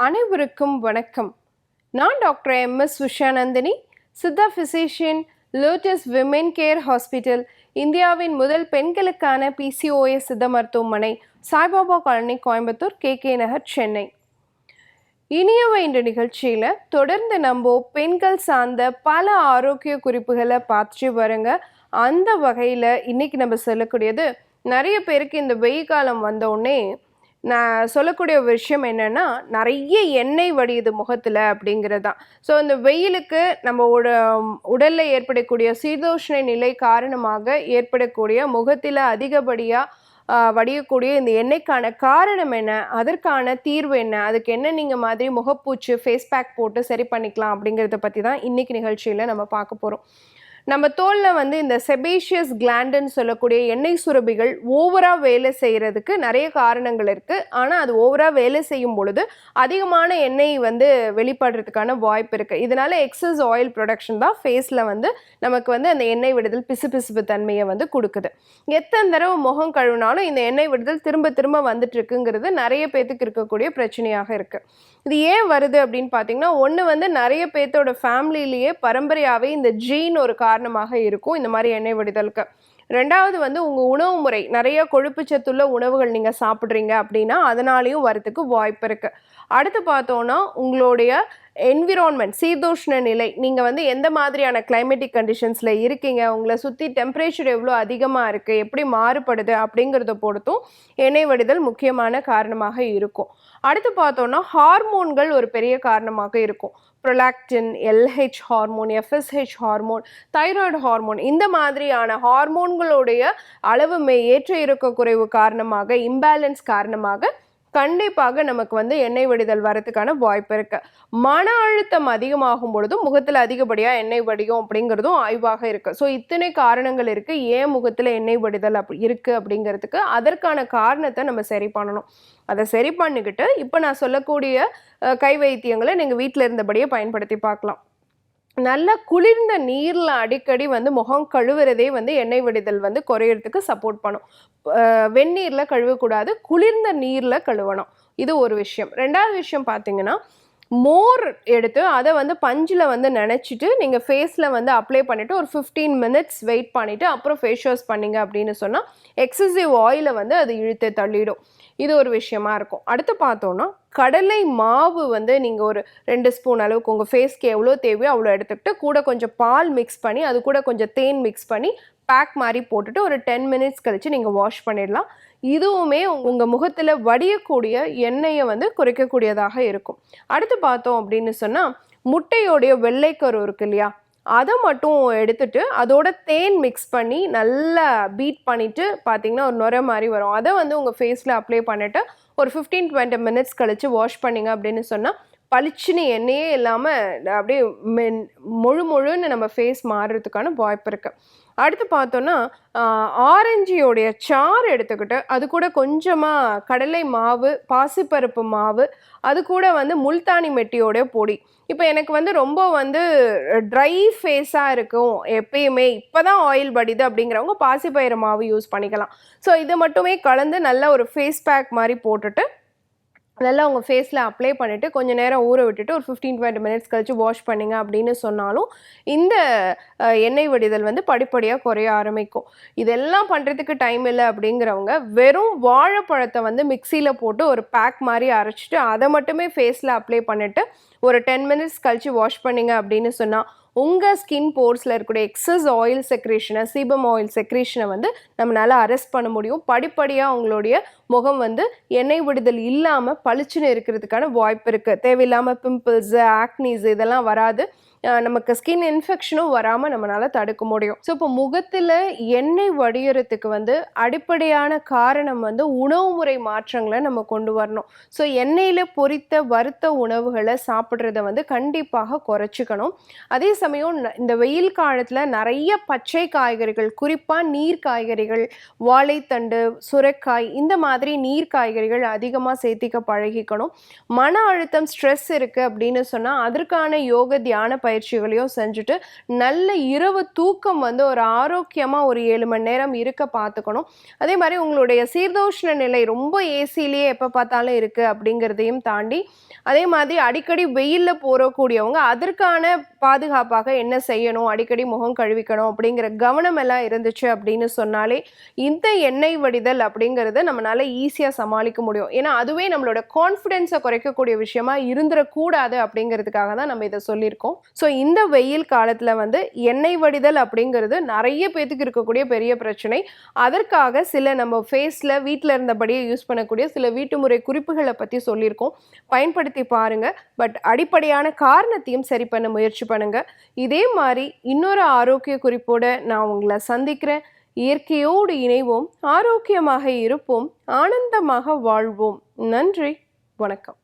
அனைவருக்கும் வணக்கம். நான் doctor MS Usha Nandhini, Siddha physician, lotus women care hospital, இந்தியாவின் முதல் பெண்களுக்கான PCOS சித்த மருத்துவமனை, சாய்பாபா காலனி, கோயம்புத்தூர், KK நகர், சென்னை. இனியவை என்ற நிகழ்ச்சியில் தொடர்ந்து நம்ம பெண்கள் சார்ந்த பல ஆரோக்கிய குறிப்புகளை பார்த்துட்டு வருங்க. அந்த வகையில் இன்னைக்கு நம்ம சொல்லக்கூடியது, நிறைய பேருக்கு இந்த வெயில் காலம் வந்தோடனே நான் சொல்லக்கூடிய ஒரு விஷயம் என்னென்னா, நிறைய எண்ணெய் வடியுது முகத்தில் அப்படிங்கிறது தான். ஸோ இந்த வெயிலுக்கு நம்ம உடலில் ஏற்படக்கூடிய சீதோஷ்ண நிலை காரணமாக ஏற்படக்கூடிய முகத்தில் அதிகப்படியாக வடியக்கூடிய இந்த எண்ணெய்க்கான காரணம் என்ன, அதற்கான தீர்வு என்ன, அதுக்கு என்ன நீங்கள் மாதிரி முகப்பூச்சு ஃபேஸ் பேக் போட்டு சரி பண்ணிக்கலாம் அப்படிங்கிறத பற்றி தான் இன்றைக்கி நிகழ்ச்சியில் நம்ம பார்க்க போகிறோம். நம்ம தோலில் இந்த செபேஷியஸ் கிளாண்டுன்னு சொல்லக்கூடிய எண்ணெய் சுரபிகள் ஓவராக வேலை செய்கிறதுக்கு நிறைய காரணங்கள் இருக்குது. ஆனால் அது ஓவராக வேலை செய்யும் பொழுது அதிகமான எண்ணெய் வெளிப்படுறதுக்கான வாய்ப்பு இருக்குது. இதனால் எக்ஸஸ் ஆயில் ப்ரொடக்ஷன் தான் ஃபேஸில் நமக்கு அந்த எண்ணெய் விடுதல் பிசுபிசுப்பு தன்மையை கொடுக்குது. எத்தனை தடவை முகம் கழுவினாலும் இந்த எண்ணெய் விடுதல் திரும்ப திரும்ப வந்துட்டு இருக்குங்கிறது நிறைய பேத்துக்கு இருக்கக்கூடிய பிரச்சனையாக இருக்குது. இது ஏன் வருது அப்படின்னு பார்த்தீங்கன்னா, ஒன்று நிறைய பேர்த்தோட ஃபேமிலியிலேயே பரம்பரையாகவே இந்த ஜீன் ஒரு காரணமாக இருக்கும் இந்த மாதிரி எண்ணெய் வடிதலுக்கு. ரெண்டாவது உங்கள் உணவு முறை, நிறைய கொழுப்பு சத்துள்ள உணவுகள் நீங்கள் சாப்பிட்றீங்க அப்படின்னா அதனாலேயும் வரத்துக்கு வாய்ப்பு இருக்குது. அடுத்து பார்த்தோன்னா, உங்களுடைய என்விரான்மெண்ட், சீதோஷ்ண நிலை, நீங்கள் எந்த மாதிரியான கிளைமேட்டிக் கண்டிஷன்ஸில் இருக்கீங்க, உங்களை சுற்றி டெம்பரேச்சர் எவ்வளோ அதிகமாக இருக்குது, எப்படி மாறுபடுது அப்படிங்கிறத பொறுத்தும் எண்ணெய் வடிதல் முக்கியமான காரணமாக இருக்கும். அடுத்து பார்த்தோன்னா, ஹார்மோன்கள் ஒரு பெரிய காரணமாக இருக்கும். Prolactin, LH hormone, FSH hormone, thyroid hormone, இந்த மாதிரியான ஹார்மோன்களுடைய அளவு ஏற்ற இறக்க குறைவு காரணமாக, இம்பேலன்ஸ் காரணமாக கண்டிப்பாக நமக்கு எண்ணெய் வடிதல் வரதுக்கான வாய்ப்பு இருக்கு. மன அழுத்தம் அதிகமாகும் பொழுதும் முகத்தில் அதிகப்படியாக எண்ணெய் வடியும் அப்படிங்கிறதும் ஆய்வாக இருக்கு. ஸோ இத்தனை காரணங்கள் இருக்கு ஏன் முகத்தில் எண்ணெய் வடிதல் இருக்கு அப்படிங்கிறதுக்கு. அதற்கான காரணத்தை நம்ம சரி பண்ணணும். அதை சரி பண்ணிக்கிட்டு இப்போ நான் சொல்லக்கூடிய கை வைத்தியங்களை நீங்கள் வீட்டில் இருந்தபடியே பயன்படுத்தி பார்க்கலாம். நல்ல குளிர்ந்த நீரில் அடிக்கடி முகம் கழுவுறதே எண்ணெய் வடிதல் குறையிறதுக்கு சப்போர்ட் பண்ணும். வெந்நீரில் கழுவக்கூடாது, குளிர்ந்த நீரில் கழுவணும். இது ஒரு விஷயம். ரெண்டாவது விஷயம் பார்த்தீங்கன்னா, மோர் எடுத்து அதை பஞ்சில் நினச்சிட்டு நீங்கள் ஃபேஸில் அப்ளை பண்ணிவிட்டு ஒரு 15 மினிட்ஸ் வெயிட் பண்ணிவிட்டு அப்புறம் ஃபேஸ் வாஷ் பண்ணிங்க அப்படின்னு சொன்னால் எக்ஸசிவ் ஆயிலை அது இழுத்து தள்ளிடும். இது ஒரு விஷயமா இருக்கும். அடுத்து பார்த்தோன்னா, கடலை மாவு நீங்கள் ஒரு 2 ஸ்பூன் அளவுக்கு உங்கள் ஃபேஸ்க்கு எவ்வளோ தேவையோ அவ்வளோ எடுத்துக்கிட்டு கூட கொஞ்சம் பால் மிக்ஸ் பண்ணி அது கூட கொஞ்சம் தேன் மிக்ஸ் பண்ணி பேக் மாதிரி போட்டுட்டு ஒரு 10 மினிட்ஸ் கழித்து நீங்கள் வாஷ் பண்ணிடலாம். இதுவுமே உங்கள் முகத்தில் வடியக்கூடிய எண்ணெயை குறைக்கக்கூடியதாக இருக்கும். அடுத்து பார்த்தோம் அப்படின்னு சொன்னால், முட்டையோடைய வெள்ளைக்கரு இருக்கு இல்லையா, அதை மட்டும் எடுத்துட்டு அதோட தேன் மிக்ஸ் பண்ணி நல்லா பீட் பண்ணிவிட்டு பார்த்தீங்கன்னா ஒரு நுரை மாதிரி வரும். அதை உங்கள் ஃபேஸில் அப்ளை பண்ணிவிட்டு ஒரு 15-20 மினிட்ஸ் கழித்து வாஷ் பண்ணிங்க அப்படின்னு சொன்னால் பளிச்சுன்னு எண்ணெயே இல்லாமல் அப்படியே முழுன்னு நம்ம ஃபேஸ் மாறுறதுக்கான வாய்ப்பு இருக்குது. அடுத்து பார்த்தோன்னா, ஆரஞ்சியோடைய சாறு எடுத்துக்கிட்டு அது கூட கொஞ்சமாக கடலை மாவு, பாசிப்பருப்பு மாவு, அது கூட முல்தானி மெட்டியோடைய பொடி. இப்போ எனக்கு ரொம்ப ட்ரை ஃபேஸாக இருக்கும் எப்பயுமே, இப்போ தான் ஆயில் வடிது அப்படிங்கிறவங்க பாசிப்பயிறு மாவு யூஸ் பண்ணிக்கலாம். ஸோ இதை மட்டுமே கலந்து நல்லா ஒரு ஃபேஸ் பேக் மாதிரி போட்டுட்டு நல்லா உங்கள் ஃபேஸில் அப்ளை பண்ணிவிட்டு கொஞ்சம் நேரம் ஊற விட்டுட்டு ஒரு 15-20 மினிட்ஸ் கழித்து வாஷ் பண்ணிங்க அப்படின்னு சொன்னாலும் இந்த எண்ணெய் வடிதல் படிப்படியாக குறைய ஆரம்பிக்கும். இதெல்லாம் பண்ணுறதுக்கு டைம் இல்லை அப்படிங்கிறவங்க வெறும் வாழைப்பழத்தை மிக்சியில் போட்டு ஒரு பேக் மாதிரி அரைச்சிட்டு அதை மட்டுமே ஃபேஸில் அப்ளை பண்ணிவிட்டு ஒரு 10 மினிட்ஸ் கழித்து வாஷ் பண்ணிங்க அப்படின்னு சொன்னால் உங்கள் ஸ்கின் போர்ஸில் இருக்கக்கூடிய எக்ஸஸ் ஆயில் செக்ரேஷனை, சீபம் ஆயில் செக்ரேஷனை நம்மளால் அரெஸ்ட் பண்ண முடியும். படிப்படியாக உங்களுடைய முகம் எண்ணெய் விடுதல் இல்லாமல் பளிச்சுன்னு இருக்கிறதுக்கான வாய்ப்பு இருக்குது. தேவையில்லாமல் பிம்பிள்ஸு, ஆக்னீஸ் இதெல்லாம் வராது. நமக்கு ஸ்கின் இன்ஃபெக்ஷனும் வராமல் நம்மளால் தடுக்க முடியும். ஸோ இப்போ முகத்தில் எண்ணெய் வடிகிறதுக்கு அடிப்படையான காரணம் உணவு முறை மாற்றங்களை நம்ம கொண்டு வரணும். ஸோ எண்ணெயில் பொரித்த வறுத்த உணவுகளை சாப்பிட்றத கண்டிப்பாக குறைச்சிக்கணும். அதே சமயம் இந்த வெயில் காலத்தில் நிறைய பச்சை காய்கறிகள், குறிப்பாக நீர் காய்கறிகள், வாழைத்தண்டு, சுரைக்காய் இந்த மாதிரி நீர் காய்கறிகள் அதிகமாக சேர்த்திக்க பழகிக்கணும். மன அழுத்தம், ஸ்ட்ரெஸ் இருக்குது அப்படின்னு சொன்னால் அதற்கான யோக தியான பயிற்சிகளையும் செஞ்சுட்டு நல்ல இரவு தூக்கம் வந்து ஒரு ஆரோக்கியமாக ஒரு 7 மணி நேரம் இருக்க பார்த்துக்கணும். அதே மாதிரி உங்களுடைய சீர்தோஷ்ண நிலை ரொம்ப ஏசிலேயே எப்போ பார்த்தாலும் இருக்குது அப்படிங்கிறதையும் தாண்டி, அதே மாதிரி அடிக்கடி வெயிலில் போகக்கூடியவங்க அதற்கான பாதுகாப்பாக என்ன செய்யணும், அடிக்கடி முகம் கழுவிக்கணும் அப்படிங்கிற கவனம் எல்லாம் இருந்துச்சு அப்படின்னு சொன்னாலே இந்த எண்ணெய் வடிதல் அப்படிங்கிறத நம்மளால ஈஸியாக சமாளிக்க முடியும். ஏன்னா அதுவே நம்மளோட கான்ஃபிடென்ஸை குறைக்கக்கூடிய விஷயமா இருந்துடக்கூடாது அப்படிங்கிறதுக்காக தான் நம்ம இதை சொல்லியிருக்கோம். ஸோ இந்த வெயில் காலத்தில் வந்து எண்ணெய் வடிதல் அப்படிங்கிறது நிறைய பேத்துக்கு இருக்கக்கூடிய பெரிய பிரச்சனை. அதற்காக சில நம்ம ஃபேஸில் வீட்டில் இருந்தபடியே யூஸ் பண்ணக்கூடிய சில வீட்டு முறை குறிப்புகளை பற்றி சொல்லியிருக்கோம். பயன்படுத்தி பாருங்க. பட் அடிப்படையான காரணத்தையும் சரி பண்ண முயற்சி பண்ணுங்க. இதே மாதிரி இன்னொரு ஆரோக்கிய குறிப்போட நான் உங்களை சந்திக்கிறேன். இயற்கையோடு இணைவோம், ஆரோக்கியமாக இருப்போம், ஆனந்தமாக வாழ்வோம். நன்றி, வணக்கம்.